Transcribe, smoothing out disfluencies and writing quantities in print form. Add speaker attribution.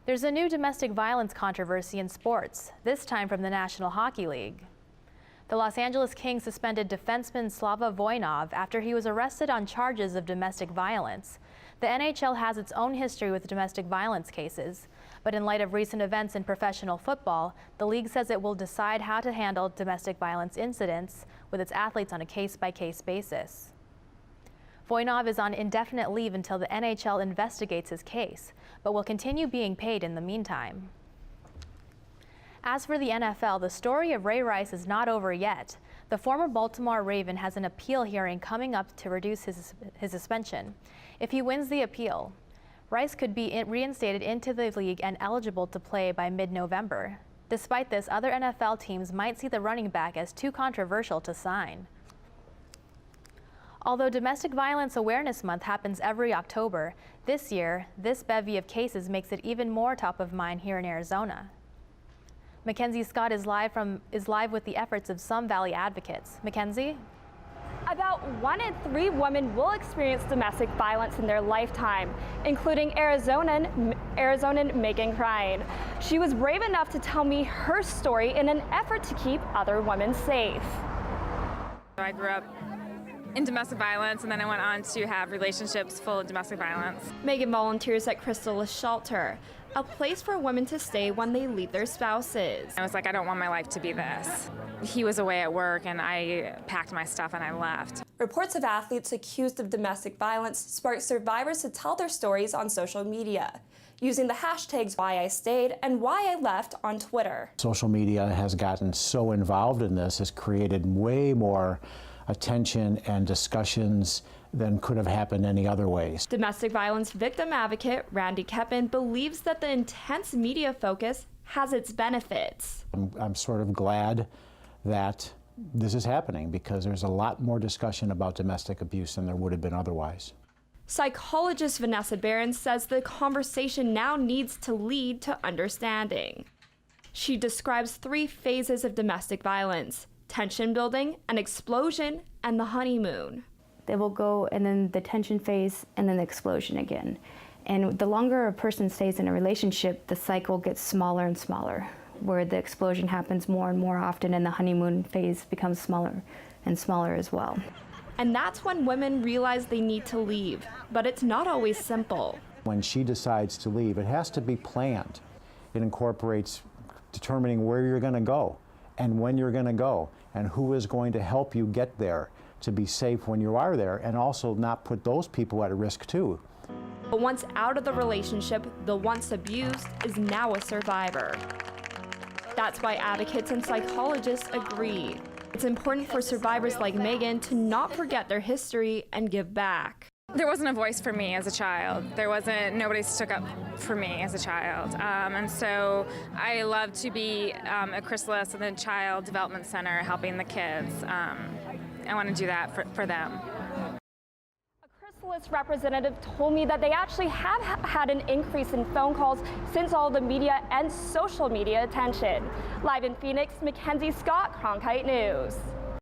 Speaker 1: There's a new domestic violence controversy in sports, this time from the National Hockey League. The Los Angeles Kings suspended defenseman Slava Voinov after he was arrested on charges of domestic violence. The NHL has its own history with domestic violence cases, but in light of recent events in professional football, the league says it will decide how to handle domestic violence incidents with its athletes on a case-by-case basis. Voinov is on indefinite leave until the NHL investigates his case, but will continue being paid in the meantime. As for the NFL, the story of Ray Rice is not over yet. The former Baltimore Raven has an appeal hearing coming up to reduce his suspension. If he wins the appeal, Rice could be reinstated into the league and eligible to play by mid-November. Despite this, other NFL teams might see the running back as too controversial to sign. Although Domestic Violence Awareness Month happens every October, this year, this bevy of cases makes it even more top of mind here in Arizona. Mackenzie Scott is live with the efforts of some Valley advocates. Mackenzie?
Speaker 2: About 1 in 3 women will experience domestic violence in their lifetime, including Arizonan Megan Crine. She was brave enough to tell me her story in an effort to keep other women safe.
Speaker 3: I grew up in domestic violence, and then I went on to have relationships full of domestic violence.
Speaker 2: Megan volunteers at Chrysalis Shelter, a place for women to stay when they leave their spouses.
Speaker 3: I was like, I don't want my life to be this. He was away at work, and I packed my stuff and I left.
Speaker 4: Reports of athletes accused of domestic violence sparked survivors to tell their stories on social media, using the hashtags #WhyIStayed and #WhyILeft on Twitter.
Speaker 5: Social media has gotten so involved in this, has created way more attention and discussions than could have happened any other ways.
Speaker 2: Domestic violence victim advocate Randy Keppen believes that the intense media focus has its benefits.
Speaker 5: I'm sort of glad that this is happening because there's a lot more discussion about domestic abuse than there would have been otherwise.
Speaker 2: Psychologist Vanessa Barron says the conversation now needs to lead to understanding. She describes 3 phases of domestic violence: tension building, an explosion, and the honeymoon.
Speaker 6: They will go and then the tension phase and then the explosion again. And the longer a person stays in a relationship, the cycle gets smaller and smaller, where the explosion happens more and more often and the honeymoon phase becomes smaller and smaller as well.
Speaker 2: And that's when women realize they need to leave, but it's not always simple.
Speaker 5: When she decides to leave, it has to be planned. It incorporates determining where you're going to go and when you're going to go and who is going to help you get there to be safe when you are there, and also not put those people at risk too.
Speaker 2: But once out of the relationship, the once abused is now a survivor. That's why advocates and psychologists agree. It's important for survivors like Megan to not forget their history and give back.
Speaker 3: There wasn't a voice for me as a child. Nobody stuck up for me as a child. And so I love to be at Chrysalis and the Child Development Center helping the kids. I want to do that for them.
Speaker 2: A Chrysalis representative told me that they actually have had an increase in phone calls since all the media and social media attention. Live in Phoenix, Mackenzie Scott, Cronkite News.